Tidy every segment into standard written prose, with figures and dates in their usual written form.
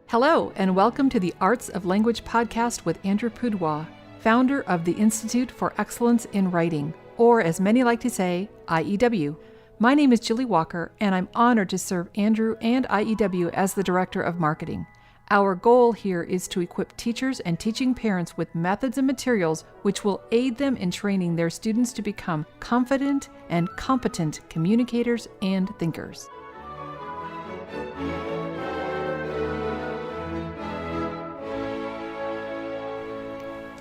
Hello, and welcome to the Arts of Language podcast with Andrew Pudewa, founder of the Institute for Excellence in Writing, or as many like to say, IEW. My name is Julie Walker, and I'm honored to serve Andrew and IEW as the Director of Marketing. Our goal here is to equip teachers and teaching parents with methods and materials which will aid them in training their students to become confident and competent communicators and thinkers.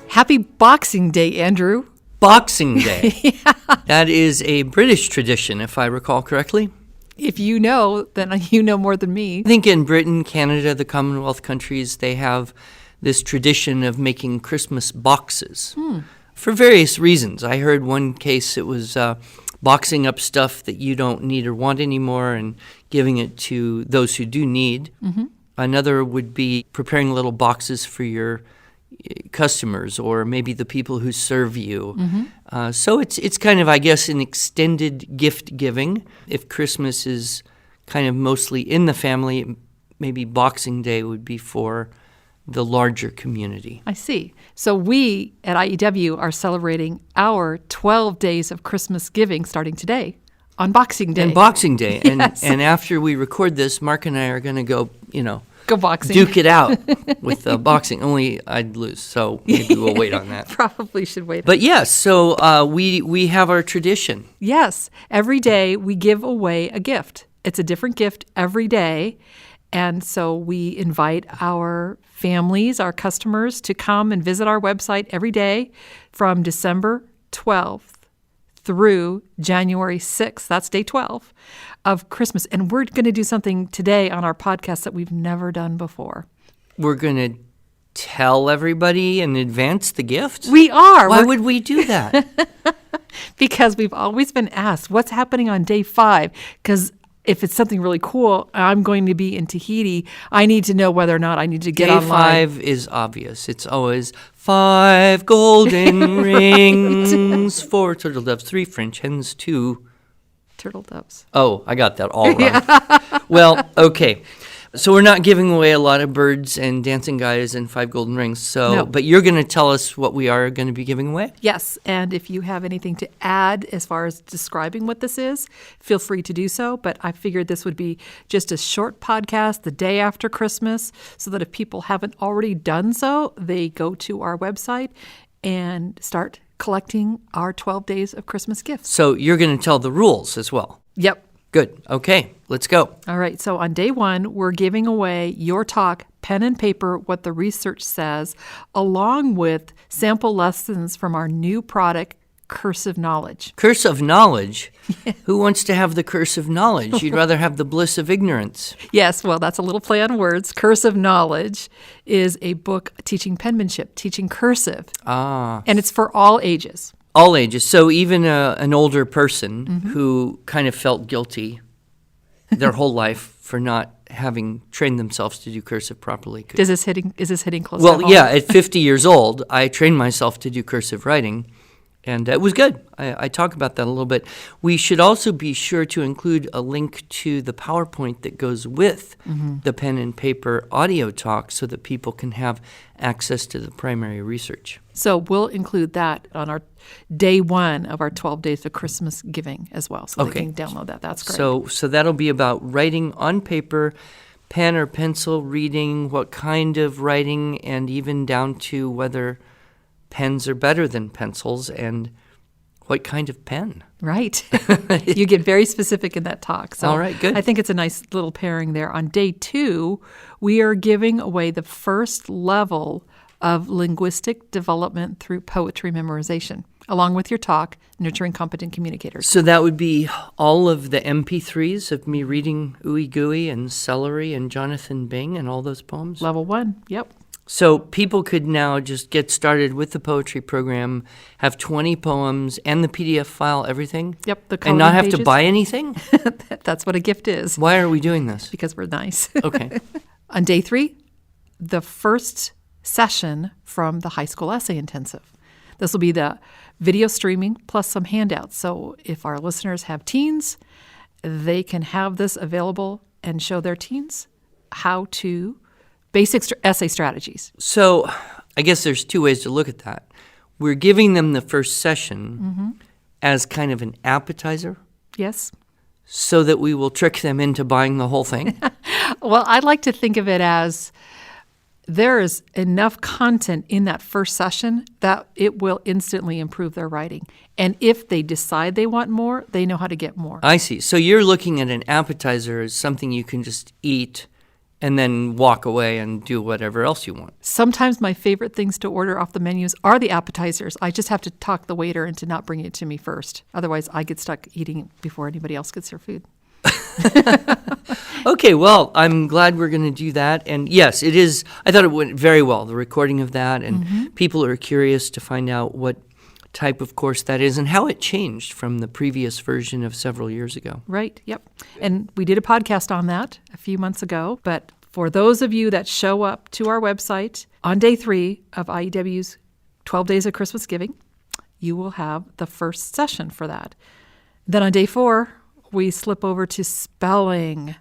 Happy Boxing Day, Andrew. Boxing Day. Yeah. That is a British tradition, if I recall correctly. If you know, then you know more than me. I think in Britain, Canada, the Commonwealth countries, they have this tradition of making Christmas boxes for various reasons. I heard one case it was boxing up stuff that you don't need or want anymore and giving it to those who do need. Mm-hmm. Another would be preparing little boxes for your customers or maybe the people who serve you. Mm-hmm. So it's kind of, I guess, an extended gift giving. If Christmas is kind of mostly in the family, maybe Boxing Day would be for the larger community. I see. So we at IEW are celebrating our 12 days of Christmas giving starting today on Boxing Day. And Boxing Day. Yes. And after we record this, Mark and I are going to go boxing. Duke it out with boxing. Only I'd lose, so maybe we'll wait on that. Probably should wait. But yes, so we have our tradition. Yes, every day we give away a gift. It's a different gift every day, and so we invite our families, our customers, to come and visit our website every day from December 12th through January 6th. That's day 12 of Christmas. And we're going to do something today on our podcast that we've never done before. We're going to tell everybody in advance the gift? We are. Why would we do that? Because we've always been asked, what's happening on day 5? Because if it's something really cool, I'm going to be in Tahiti, I need to know whether or not I need to get day online. Day 5 is obvious. It's always 5 golden rings, 4 turtle doves, 3 French hens, 2 turtle doves. Oh, I got that all wrong. Well, okay. So we're not giving away a lot of birds and dancing guys and 5 golden rings. So, no. But you're going to tell us what we are going to be giving away? Yes, and if you have anything to add as far as describing what this is, feel free to do so. But I figured this would be just a short podcast the day after Christmas so that if people haven't already done so, they go to our website and start collecting our 12 days of Christmas gifts. So you're going to tell the rules as well? Yep. Good. Okay, let's go. All right. So on day 1, we're giving away Your Talk, Pen and Paper, What the Research Says, along with sample lessons from our new product, Curse of Knowledge. Curse of Knowledge? Who wants to have the curse of knowledge? You'd rather have the bliss of ignorance. Yes, well, that's a little play on words. Curse of Knowledge is a book teaching penmanship, teaching cursive. Ah. And it's for all ages. All ages. So even an older person who kind of felt guilty their whole life for not having trained themselves to do cursive properly. Is this hitting close to Well, home? yeah, at 50 years old, I trained myself to do cursive writing, and it was good. I talk about that a little bit. We should also be sure to include a link to the PowerPoint that goes with the pen and paper audio talk so that people can have access to the primary research. So we'll include that on our day 1 of our 12 days of Christmas giving as well. So they can download that. That's great. So that'll be about writing on paper, pen or pencil, reading, what kind of writing, and even down to whether pens are better than pencils and what kind of pen. Right. You get very specific in that talk. So all right, good. I think it's a nice little pairing there. On day 2, we are giving away the first level of linguistic development through poetry memorization, along with your talk, Nurturing Competent Communicators. So that would be all of the MP3s of me reading Ooey Gooey and Celery and Jonathan Bing and all those poems? Level 1, yep. So people could now just get started with the poetry program, have 20 poems and the PDF file, everything? Yep. And not have to buy anything? That's what a gift is. Why are we doing this? Because we're nice. Okay. On day 3, the first session from the high school essay intensive. This will be the video streaming plus some handouts. So if our listeners have teens, they can have this available and show their teens how to essay strategies. So I guess there's two ways to look at that. We're giving them the first session as kind of an appetizer Yes. so that we will trick them into buying the whole thing. Well, I like to think of it as there is enough content in that first session that it will instantly improve their writing. And if they decide they want more, they know how to get more. I see. So you're looking at an appetizer as something you can just eat and then walk away and do whatever else you want. Sometimes my favorite things to order off the menus are the appetizers. I just have to talk the waiter into not bringing it to me first. Otherwise, I get stuck eating it before anybody else gets their food. Okay, well, I'm glad we're going to do that. And yes, it is. I thought it went very well, the recording of that. And people are curious to find out what type of course that is and how it changed from the previous version of several years ago. Right, yep. And we did a podcast on that a few months ago. But for those of you that show up to our website on day 3 of IEW's 12 Days of Christmas Giving, you will have the first session for that. Then on day 4, we slip over to spelling.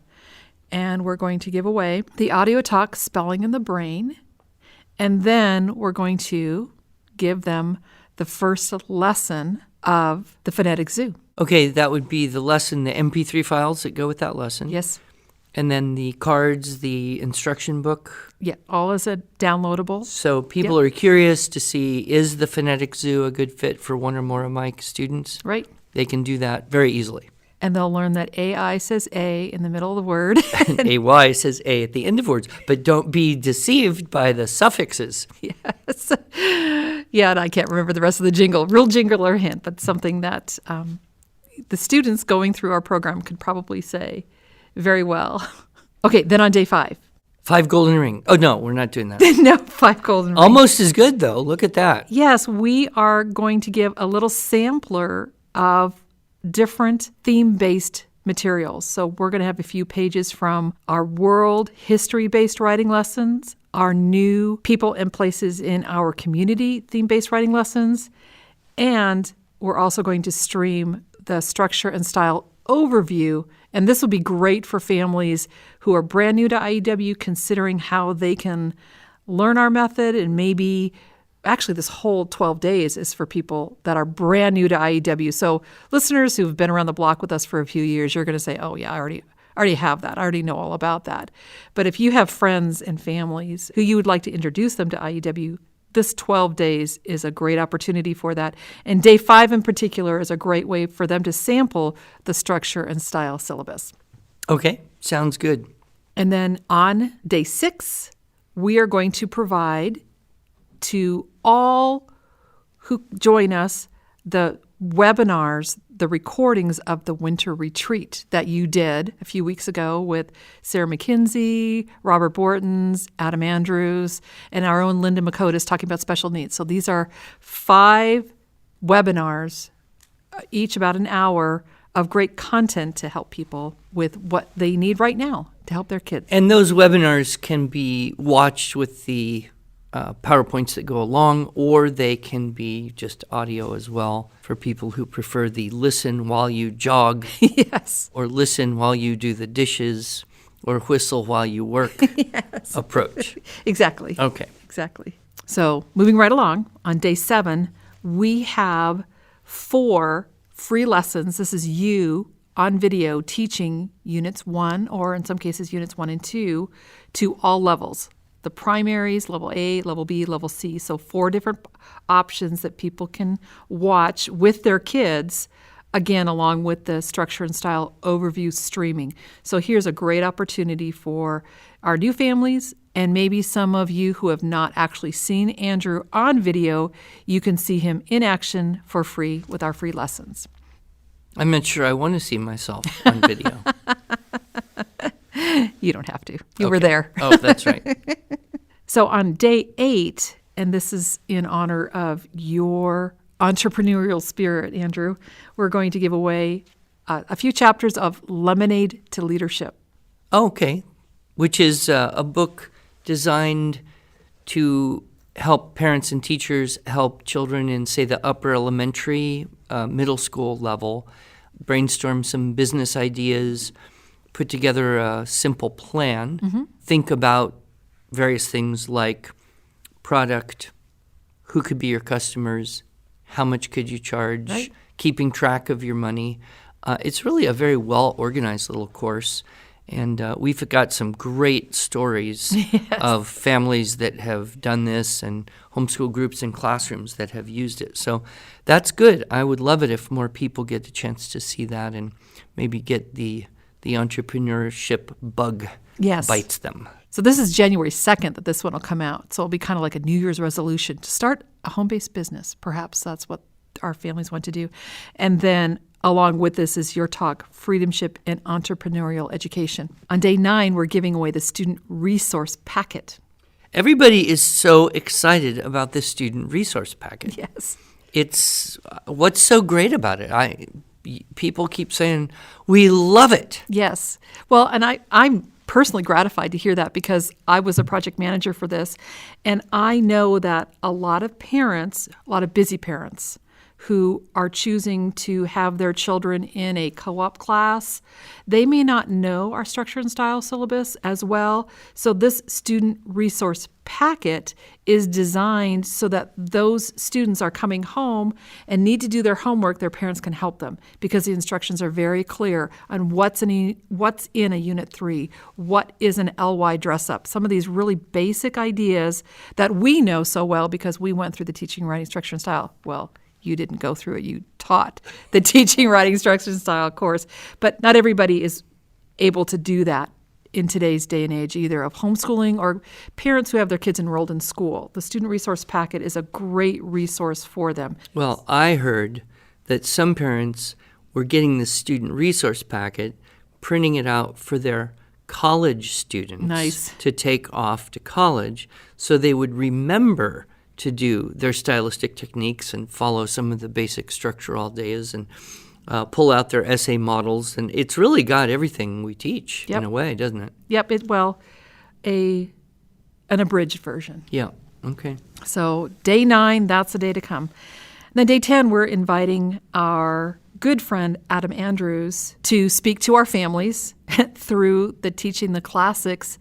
And we're going to give away the Audio Talk Spelling in the Brain. And then we're going to give them the first lesson of the Phonetic Zoo. Okay, that would be the lesson, the MP3 files that go with that lesson. Yes. And then the cards, the instruction book. Yeah, all is a downloadable. So people are curious to see, is the Phonetic Zoo a good fit for one or more of my students? Right. They can do that very easily. And they'll learn that AI says A in the middle of the word. And AY says A at the end of words. But don't be deceived by the suffixes. Yes. Yeah, and I can't remember the rest of the jingle. Real jingle or hint, but something that the students going through our program could probably say very well. Okay, then on day 5. 5 golden ring. Oh, no, we're not doing that. No, 5 golden rings. Almost as good, though. Look at that. Yes, we are going to give a little sampler of different theme-based materials. So we're going to have a few pages from our world history-based writing lessons, our new people and places in our community theme-based writing lessons, and we're also going to stream the structure and style overview. And this will be great for families who are brand new to IEW, considering how they can learn our method. And maybe actually this whole 12 days is for people that are brand new to IEW. So listeners who've been around the block with us for a few years, you're going to say, oh yeah, I already have that. I already know all about that. But if you have friends and families who you would like to introduce them to IEW, this 12 days is a great opportunity for that. And day 5 in particular is a great way for them to sample the structure and style syllabus. Okay, sounds good. And then on day 6, we are going to provide to all who join us the webinars, the recordings of the winter retreat that you did a few weeks ago with Sarah McKinsey, Robert Bortons, Adam Andrews, and our own Linda Makotis talking about special needs. So these are 5 webinars, each about an hour, of great content to help people with what they need right now to help their kids. And those webinars can be watched with the PowerPoints that go along, or they can be just audio as well for people who prefer the listen while you jog. Yes. Or listen while you do the dishes, or whistle while you work Yes. approach. Exactly. Okay. Exactly. So moving right along, on day 7, we have 4 free lessons. This is you on video teaching Units 1, or in some cases Units 1 and 2, to all levels. The primaries, level A, level B, level C. So 4 different options that people can watch with their kids, again, along with the structure and style overview streaming. So here's a great opportunity for our new families, and maybe some of you who have not actually seen Andrew on video, you can see him in action for free with our free lessons. I'm not sure I want to see myself on video. You don't have to. You were there. Oh, that's right. So on day 8, and this is in honor of your entrepreneurial spirit, Andrew, we're going to give away a few chapters of Lemonade to Leadership. Okay, which is a book designed to help parents and teachers help children in, say, the upper elementary, middle school level, brainstorm some business ideas, put together a simple plan, think about various things like product, who could be your customers, how much could you charge, Right. keeping track of your money. It's really a very well-organized little course, and we've got some great stories of families that have done this and homeschool groups and classrooms that have used it. So that's good. I would love it if more people get the chance to see that and maybe get the entrepreneurship bug Yes. bites them. So this is January 2nd that this one will come out. So it'll be kind of like a New Year's resolution to start a home-based business. Perhaps that's what our families want to do. And then along with this is your talk, Freedomship and Entrepreneurial Education. On day 9, we're giving away the Student Resource Packet. Everybody is so excited about this student resource packet. Yes. It's what's so great about it. People keep saying, we love it. Yes. Well, and I'm personally gratified to hear that because I was a project manager for this, and I know that a lot of parents, a lot of busy parents who are choosing to have their children in a co-op class, they may not know our structure and style syllabus as well. So this student resource packet is designed so that those students are coming home and need to do their homework, their parents can help them because the instructions are very clear on what's in a Unit 3, what is an LY dress up, some of these really basic ideas that we know so well because we went through the teaching, writing, structure, and style. Well, you didn't go through it. You taught the teaching, writing, structure, and style course. But not everybody is able to do that in today's day and age, either of homeschooling or parents who have their kids enrolled in school. The Student Resource Packet is a great resource for them. Well, I heard that some parents were getting the student resource packet, printing it out for their college students Nice. to take off to college so they would remember to do their stylistic techniques and follow some of the basic structural ideas and pull out their essay models. And it's really got everything we teach in a way, doesn't it? Yep, an abridged version. Yeah, okay. So day 9, that's the day to come. And then day 10, we're inviting our good friend Adam Andrews to speak to our families through the Teaching the Classics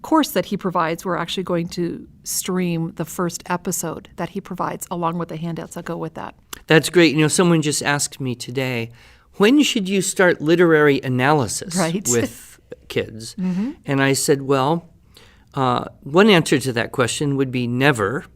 course that he provides. We're actually going to stream the first episode that he provides along with the handouts that go with that. That's great. You know, someone just asked me today, when should you start literary analysis Right. with kids? Mm-hmm. And I said, well, one answer to that question would be never.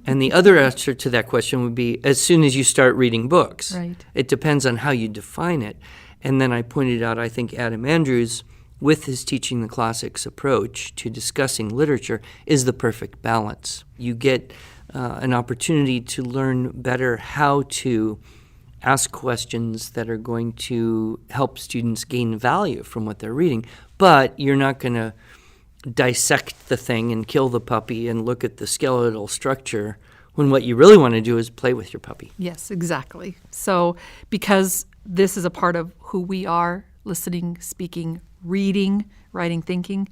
And the other answer to that question would be as soon as you start reading books. Right. It depends on how you define it. And then I pointed out, I think Adam Andrews, with his Teaching the Classics approach to discussing literature, is the perfect balance. You get an opportunity to learn better how to ask questions that are going to help students gain value from what they're reading, but you're not going to dissect the thing and kill the puppy and look at the skeletal structure when what you really want to do is play with your puppy. Yes, exactly. So because this is a part of who we are, listening, speaking, reading, writing, thinking,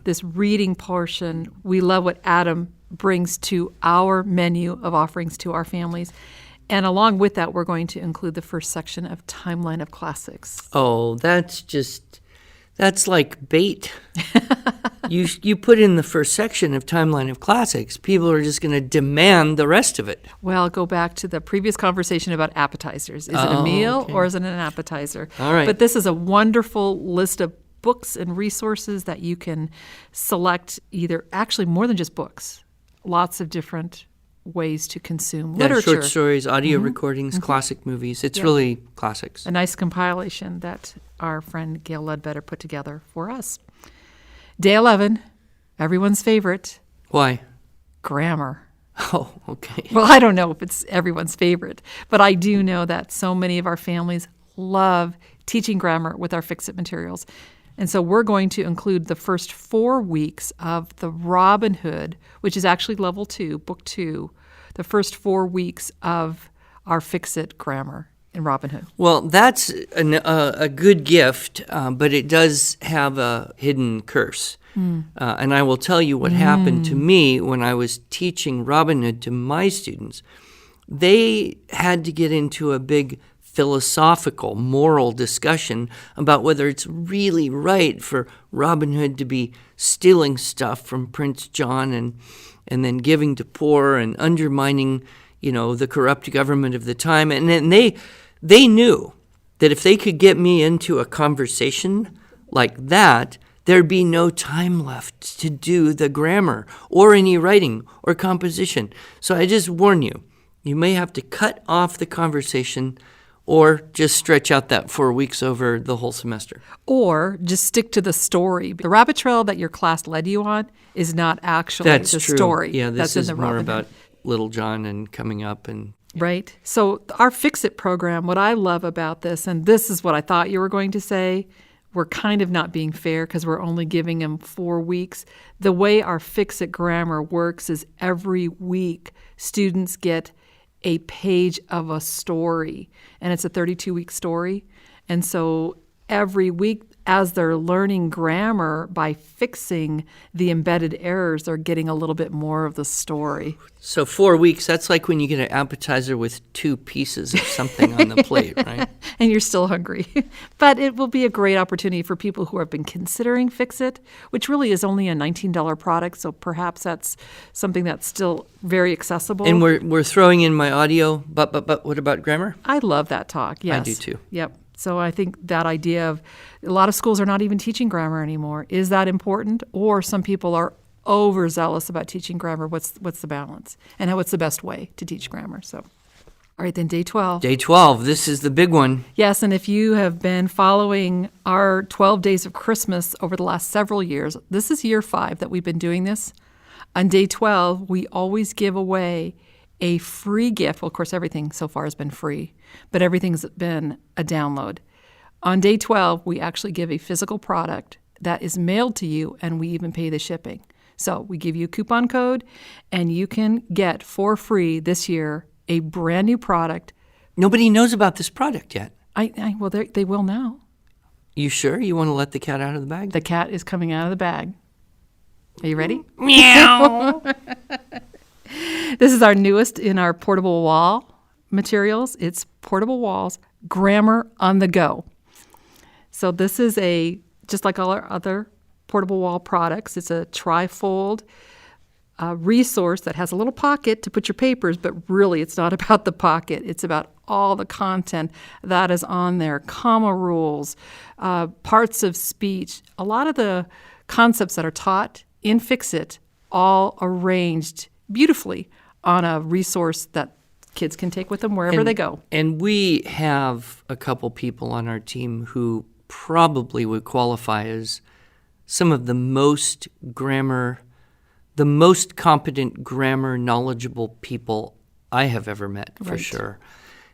this reading portion, we love what Adam brings to our menu of offerings to our families. And along with that, we're going to include the first section of Timeline of Classics. Oh, that's like bait. You put in the first section of Timeline of Classics, people are just going to demand the rest of it. Well, go back to the previous conversation about appetizers. Is it a meal or is it an appetizer? All right. But this is a wonderful list of books and resources that you can select, either actually more than just books, lots of different ways to consume literature. Short stories, audio recordings, classic movies. It's really classics. A nice compilation that our friend Gail Ledbetter put together for us. Day 11, everyone's favorite, Why? grammar. Oh, okay. Well, I don't know if it's everyone's favorite, but I do know that so many of our families love teaching grammar with our Fix-It materials. And so we're going to include the first 4 weeks of the Robin Hood, which is actually level 2, book 2, the first 4 weeks of our Fix-It grammar in Robin Hood. Well, that's a good gift, but it does have a hidden curse. And I will tell you what happened to me when I was teaching Robin Hood to my students. They had to get into a big philosophical, moral discussion about whether it's really right for Robin Hood to be stealing stuff from Prince John and then giving to poor and undermining, the corrupt government of the time. And then they knew that if they could get me into a conversation like that, there'd be no time left to do the grammar or any writing or composition. So I just warn you, you may have to cut off the conversation or just stretch out that 4 weeks over the whole semester. Or just stick to the story. The rabbit trail that your class led you on is not actually That's the true. story. Yeah, this that's is in the more Robin about Hood. Little John and coming up and... Right. So our Fix-It program, what I love about this, and this is what I thought you were going to say, we're kind of not being fair because we're only giving them 4 weeks. The way our Fix-It grammar works is every week students get a page of a story, and it's a 32-week story. And so every week, as they're learning grammar by fixing the embedded errors, they're getting a little bit more of the story. So 4 weeks, that's like when you get an appetizer with 2 pieces of something on the plate, right? And you're still hungry. But it will be a great opportunity for people who have been considering Fix-It, which really is only a $19 product, so perhaps that's something that's still very accessible. And we're throwing in my audio, but what about grammar? I love that talk, yes. I do too. Yep. So I think that idea of a lot of schools are not even teaching grammar anymore. Is that important? Or some people are overzealous about teaching grammar. What's the balance? And what's the best way to teach grammar? So, all right, then day 12. Day 12, this is the big one. Yes, and if you have been following our 12 Days of Christmas over the last several years, this is year 5 that we've been doing this. On day 12, we always give away a free gift. Well, of course, everything so far has been free, but everything's been a download. On day 12, we actually give a physical product that is mailed to you, and we even pay the shipping. So we give you a coupon code, and you can get for free this year a brand new product. Nobody knows about this product yet. Well, they will now. You sure? You want to let the cat out of the bag? The cat is coming out of the bag. Are you ready? Meow. This is our newest in our portable wall materials. It's Portable Walls Grammar on the Go. So this is just like all our other portable wall products, it's a trifold resource that has a little pocket to put your papers, but really it's not about the pocket. It's about all the content that is on there, comma rules, parts of speech, a lot of the concepts that are taught in Fix-It, all arranged beautifully on a resource that kids can take with them wherever they go. And we have a couple people on our team who probably would qualify as some of the most competent grammar knowledgeable people I have ever met, for sure.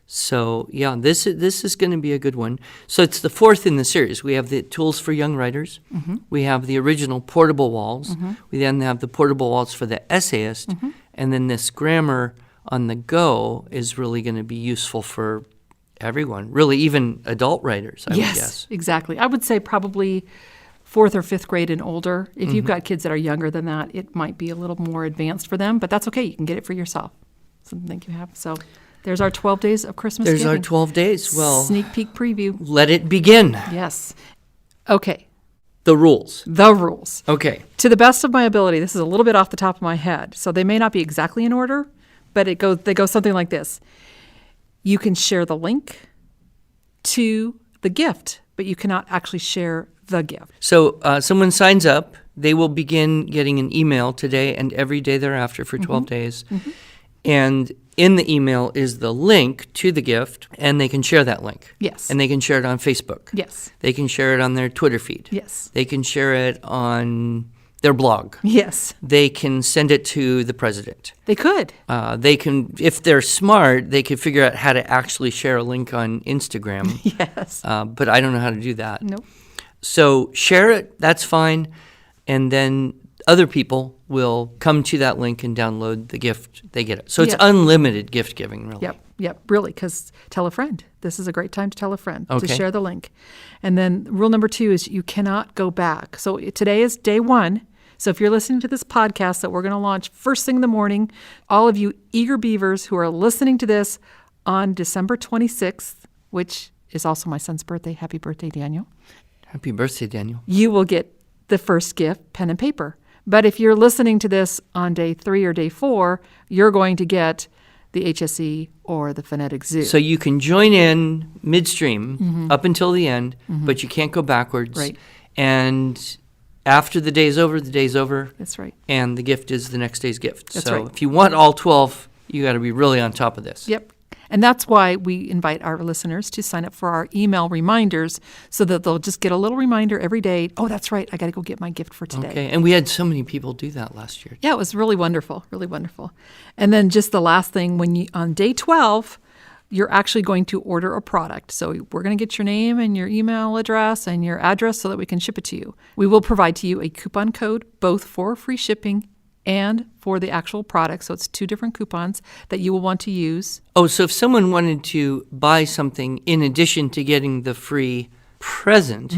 So, yeah, this is going to be a good one. So it's the 4th in the series. We have the Tools for Young Writers. Mm-hmm. We have the original Portable Walls. Mm-hmm. We then have the Portable Walls for the essayist. Mm-hmm. And then this Grammar on the Go is really going to be useful for everyone, really even adult writers, I would guess. Yes, exactly. I would say probably 4th or 5th grade and older. If you've got kids that are younger than that, it might be a little more advanced for them, but that's okay. You can get it for yourself. Something you have. So there's our 12 days of Christmas There's giving. our 12 days. Well, sneak peek preview. Let it begin. Yes. Okay. The rules. The rules. Okay. To the best of my ability, this is a little bit off the top of my head, so they may not be exactly in order, but they go something like this. You can share the link to the gift, but you cannot actually share the gift. So someone signs up. They will begin getting an email today and every day thereafter for 12 days. Mm-hmm. And in the email is the link to the gift, and they can share that link. Yes. And they can share it on Facebook. Yes. They can share it on their Twitter feed. Yes. They can share it on their blog. Yes. They can send it to the president. They could. They can, if they're smart, they could figure out how to actually share a link on Instagram. Yes. But I don't know how to do that. Nope. So share it, that's fine, and then other people will come to that link and download the gift. They get it. So it's unlimited gift giving, really. Yep, really, because tell a friend. This is a great time to tell a friend, Okay. to share the link. And then rule number 2 is you cannot go back. So today is day 1. So if you're listening to this podcast that we're going to launch first thing in the morning, all of you eager beavers who are listening to this on December 26th, which is also my son's birthday. Happy birthday, Daniel. Happy birthday, Daniel. You will get the first gift, pen and paper. But if you're listening to this on day 3 or day 4, you're going to get the HSE or the Phonetic Zoo. So you can join in midstream up until the end, but you can't go backwards. Right. And after the day's over, the day's over. That's right. And the gift is the next day's gift. That's so right. if you want all 12, you got to be really on top of this. Yep. And that's why we invite our listeners to sign up for our email reminders so that they'll just get a little reminder every day. Oh, that's right. I got to go get my gift for today. Okay. And we had so many people do that last year. Yeah, it was really wonderful, really wonderful. And then just the last thing, on day 12, you're actually going to order a product. So we're going to get your name and your email address and your address so that we can ship it to you. We will provide to you a coupon code, both for free shipping and for the actual product. So it's 2 different coupons that you will want to use. Oh, so if someone wanted to buy something in addition to getting the free present,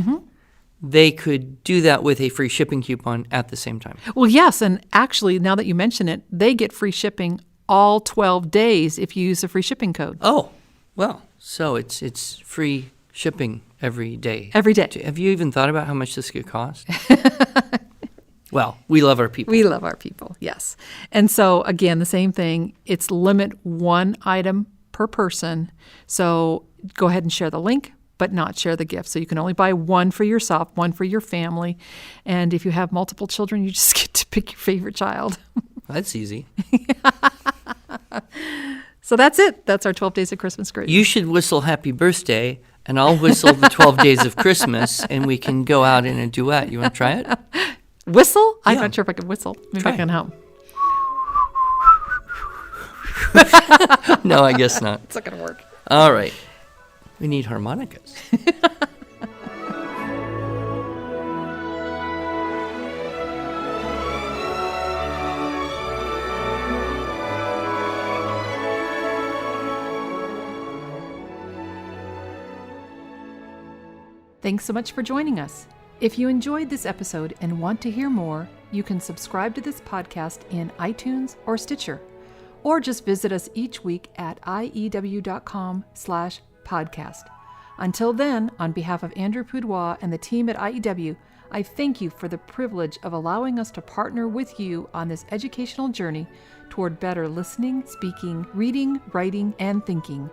they could do that with a free shipping coupon at the same time. Well, yes, and actually, now that you mention it, they get free shipping all 12 days if you use the free shipping code. Oh, well, so it's free shipping every day. Every day. Have you even thought about how much this could cost? Well, we love our people. We love our people, yes. And so, again, the same thing. It's limit 1 item per person. So go ahead and share the link, but not share the gift. So you can only buy 1 for yourself, 1 for your family. And if you have multiple children, you just get to pick your favorite child. That's easy. So that's it. That's our 12 Days of Christmas greeting. You should whistle Happy Birthday, and I'll whistle the 12 Days of Christmas, and we can go out in a duet. You want to try it? Whistle? I'm Yeah. not sure if I can whistle. Maybe Try I can hum. No, I guess not. It's not going to work. All right. We need harmonicas. Thanks so much for joining us. If you enjoyed this episode and want to hear more, you can subscribe to this podcast in iTunes or Stitcher, or just visit us each week at iew.com/podcast. Until then, on behalf of Andrew Pudewa and the team at IEW, I thank you for the privilege of allowing us to partner with you on this educational journey toward better listening, speaking, reading, writing, and thinking.